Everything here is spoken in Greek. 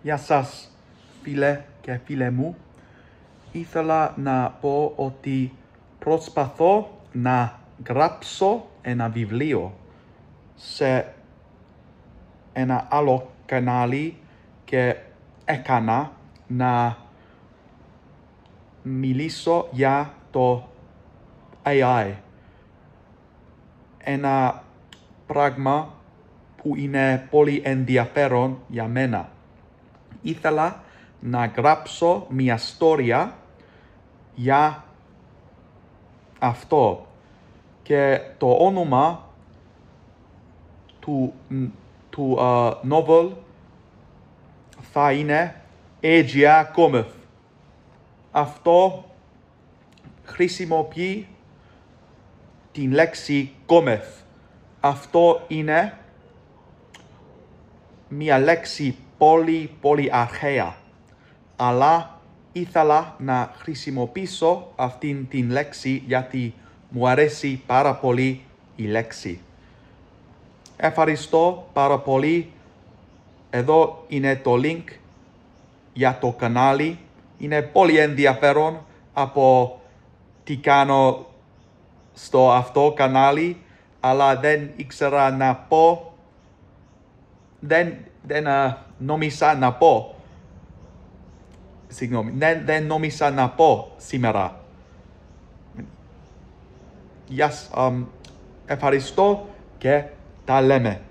Γεια σας φίλε και φίλε μου. Ήθελα να πω ότι προσπαθώ να γράψω ένα βιβλίο σε ένα άλλο κανάλι και έκανα να μιλήσω για το AI. Ένα πράγμα που είναι πολύ ενδιαφέρον για μένα. Ήθελα να γράψω μια ιστορία για αυτό και το όνομα του novel θα είναι Aegia Cometh. Αυτό χρησιμοποιεί την λέξη Cometh. Αυτό είναι μια λέξη πολύ αρχαία, αλλά ήθελα να χρησιμοποιήσω αυτήν την λέξη γιατί μου αρέσει πάρα πολύ η λέξη. Ευχαριστώ πάρα πολύ. Εδώ είναι το link για το κανάλι. Είναι πολύ ενδιαφέρον από τι κάνω στο αυτό κανάλι, αλλά δεν ήξερα να πω. Δεν νόμιζα να πω. Συγγνώμη, δεν νόμιζα να πω σήμερα. Ευχαριστώ και τα λέμε.